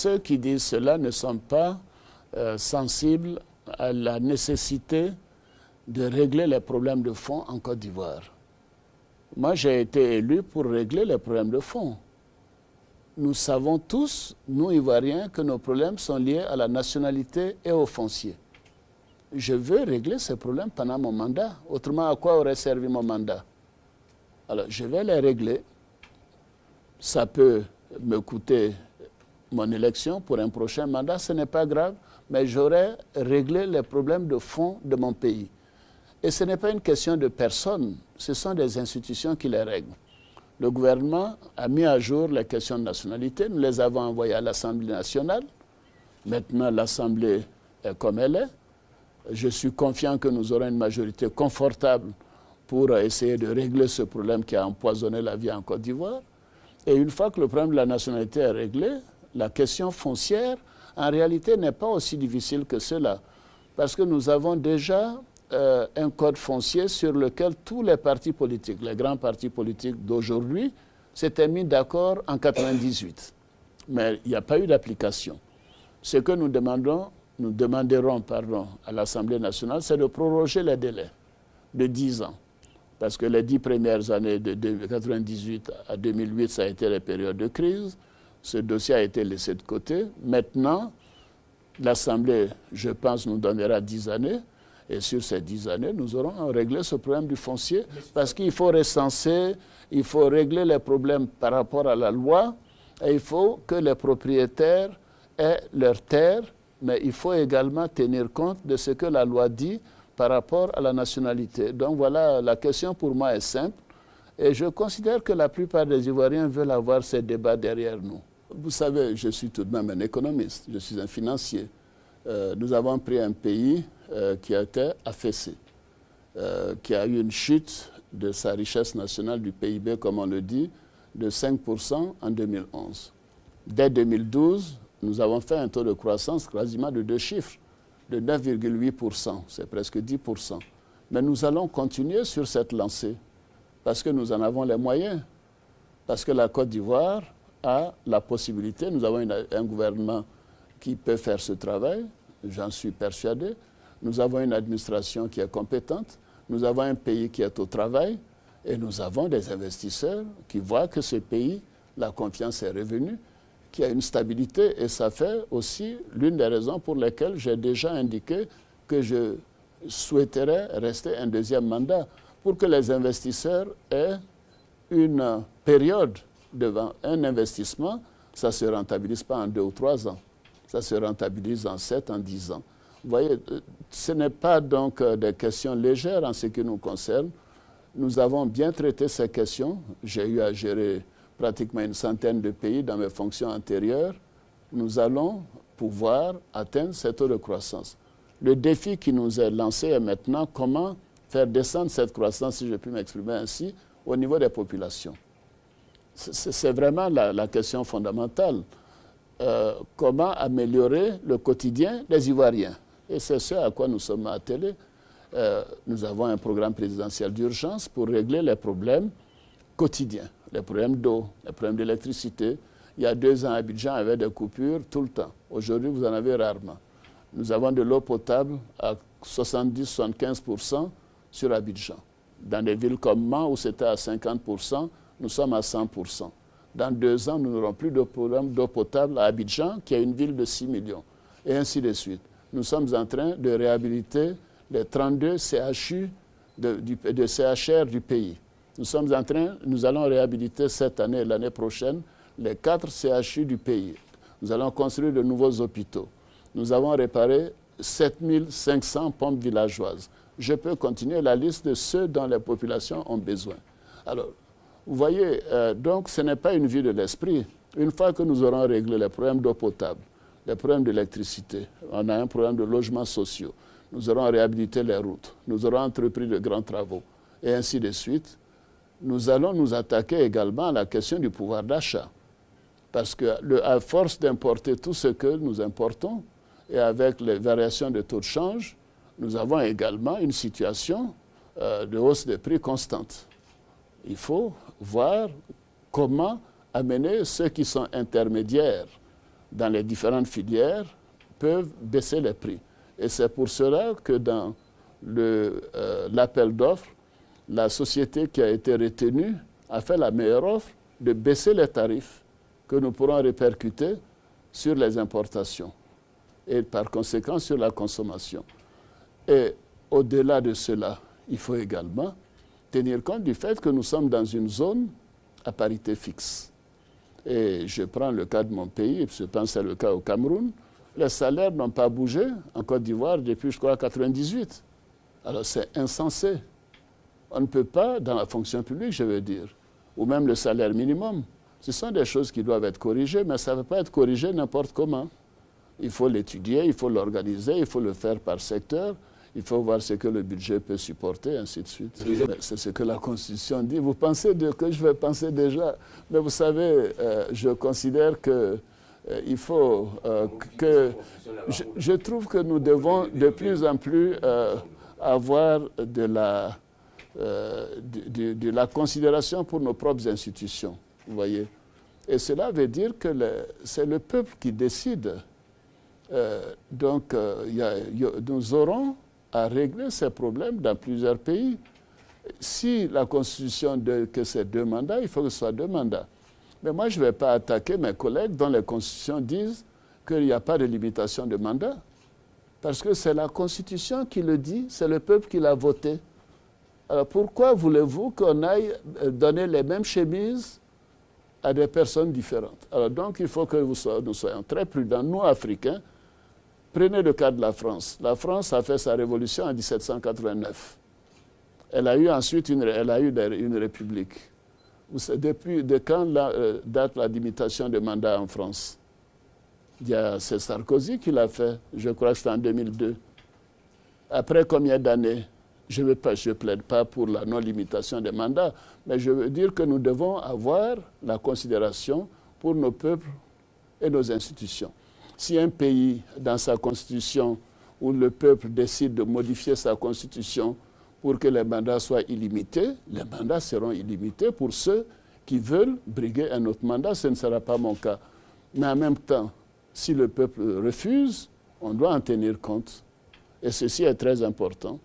Ceux qui disent cela ne sont pas sensibles à la nécessité de régler les problèmes de fond en Côte d'Ivoire. Moi, j'ai été élu pour régler les problèmes de fond. Nous savons tous, nous Ivoiriens, que nos problèmes sont liés à la nationalité et au foncier. Je veux régler ces problèmes pendant mon mandat. Autrement, à quoi aurait servi mon mandat? Alors, je vais les régler. Ça peut me coûter mon élection pour un prochain mandat, ce n'est pas grave, mais j'aurai réglé les problèmes de fond de mon pays. Et ce n'est pas une question de personne, ce sont des institutions qui les règlent. Le gouvernement a mis à jour les questions de nationalité, nous les avons envoyées à l'Assemblée nationale. Maintenant, l'Assemblée est comme elle est. Je suis confiant que nous aurons une majorité confortable pour essayer de régler ce problème qui a empoisonné la vie en Côte d'Ivoire. Et une fois que le problème de la nationalité est réglé, la question foncière, en réalité, n'est pas aussi difficile que cela. Parce que nous avons déjà un code foncier sur lequel tous les partis politiques, les grands partis politiques d'aujourd'hui, s'étaient mis d'accord en 1998. Mais il n'y a pas eu d'application. Ce que nous demanderons à l'Assemblée nationale, c'est de proroger les délais de 10 ans. Parce que les 10 premières années de 1998 à 2008, ça a été les périodes de crise. Ce dossier a été laissé de côté. Maintenant, l'Assemblée, je pense, nous donnera 10 années. Et sur ces 10 années, nous aurons réglé ce problème du foncier. Parce qu'il faut recenser, il faut régler les problèmes par rapport à la loi. Et il faut que les propriétaires aient leurs terres. Mais il faut également tenir compte de ce que la loi dit par rapport à la nationalité. Donc voilà, la question pour moi est simple. Et je considère que la plupart des Ivoiriens veulent avoir ces débats derrière nous. Vous savez, je suis tout de même un économiste, je suis un financier. Nous avons pris un pays qui a été affaissé, qui a eu une chute de sa richesse nationale du PIB, comme on le dit, de 5% en 2011. Dès 2012, nous avons fait un taux de croissance quasiment de 2 chiffres, de 9,8%, c'est presque 10%. Mais nous allons continuer sur cette lancée, parce que nous en avons les moyens, parce que la Côte d'Ivoire a la possibilité, nous avons un gouvernement qui peut faire ce travail, j'en suis persuadé, nous avons une administration qui est compétente, nous avons un pays qui est au travail, et nous avons des investisseurs qui voient que ce pays, la confiance est revenue, qui a une stabilité, et ça fait aussi l'une des raisons pour lesquelles j'ai déjà indiqué que je souhaiterais rester un deuxième mandat, pour que les investisseurs aient une période devant un investissement. Ça ne se rentabilise pas en 2 ou 3 ans, ça se rentabilise en 7, en 10 ans. Vous voyez, ce n'est pas donc des questions légères en ce qui nous concerne. Nous avons bien traité ces questions. J'ai eu à gérer pratiquement une centaine de pays dans mes fonctions antérieures. Nous allons pouvoir atteindre ce taux de croissance. Le défi qui nous est lancé est maintenant comment faire descendre cette croissance, si je puis m'exprimer ainsi, au niveau des populations. C'est vraiment la question fondamentale. Comment améliorer le quotidien des Ivoiriens? Et c'est ce à quoi nous sommes attelés. Nous avons un programme présidentiel d'urgence pour régler les problèmes quotidiens, les problèmes d'eau, les problèmes d'électricité. Il y a 2 ans, Abidjan avait des coupures tout le temps. Aujourd'hui, vous en avez rarement. Nous avons de l'eau potable à 70-75% sur Abidjan. Dans des villes comme Man, où c'était à 50%, nous sommes à 100%. Dans 2 ans, nous n'aurons plus de problème d'eau potable à Abidjan, qui est une ville de 6 millions, et ainsi de suite. Nous sommes en train de réhabiliter les 32 CHU de CHR du pays. Nous allons réhabiliter cette année et l'année prochaine les 4 CHU du pays. Nous allons construire de nouveaux hôpitaux. Nous avons réparé 7500 pompes villageoises. Je peux continuer la liste de ceux dont les populations ont besoin. Alors, vous voyez, donc ce n'est pas une vue de l'esprit. Une fois que nous aurons réglé les problèmes d'eau potable, les problèmes d'électricité, on a un problème de logements sociaux, nous aurons réhabilité les routes, nous aurons entrepris de grands travaux, et ainsi de suite, nous allons nous attaquer également à la question du pouvoir d'achat. Parce qu'à force d'importer tout ce que nous importons, et avec les variations de taux de change, nous avons également une situation de hausse des prix constante. Il faut voir comment amener ceux qui sont intermédiaires dans les différentes filières peuvent baisser les prix. Et c'est pour cela que dans l'appel d'offres, la société qui a été retenue a fait la meilleure offre de baisser les tarifs que nous pourrons répercuter sur les importations et par conséquent sur la consommation. Et au-delà de cela, il faut également tenir compte du fait que nous sommes dans une zone à parité fixe. Et je prends le cas de mon pays, et je pense que c'est le cas au Cameroun, les salaires n'ont pas bougé en Côte d'Ivoire depuis, je crois, 1998. Alors c'est insensé. On ne peut pas, dans la fonction publique, je veux dire, ou même le salaire minimum, ce sont des choses qui doivent être corrigées, mais ça ne va pas être corrigé n'importe comment. Il faut l'étudier, il faut l'organiser, il faut le faire par secteur, il faut voir ce que le budget peut supporter, ainsi de suite. C'est ce que la Constitution dit. Vous pensez que je vais penser déjà, mais vous savez, je considère que il faut que... Je trouve que nous devons de plus en plus avoir de la considération pour nos propres institutions, vous voyez. Et cela veut dire que c'est le peuple qui décide. Nous aurons à régler ces problèmes dans plusieurs pays. Si la Constitution dit que c'est 2 mandats, il faut que ce soit 2 mandats. Mais moi, je ne vais pas attaquer mes collègues dont les constitutions disent qu'il n'y a pas de limitation de mandat. Parce que c'est la Constitution qui le dit, c'est le peuple qui l'a voté. Alors pourquoi voulez-vous qu'on aille donner les mêmes chemises à des personnes différentes? Alors donc, il faut que nous soyons très prudents, nous, Africains. Prenez le cas de la France. La France a fait sa révolution en 1789. Elle a eu ensuite une république. De quand date la limitation de mandat en France? C'est Sarkozy qui l'a fait, je crois que c'était en 2002. Après combien d'années? Je ne plaide pas pour la non-limitation des mandats, mais je veux dire que nous devons avoir la considération pour nos peuples et nos institutions. Si un pays, dans sa constitution, où le peuple décide de modifier sa constitution pour que les mandats soient illimités, les mandats seront illimités pour ceux qui veulent briguer un autre mandat. Ce ne sera pas mon cas. Mais en même temps, si le peuple refuse, on doit en tenir compte. Et ceci est très important.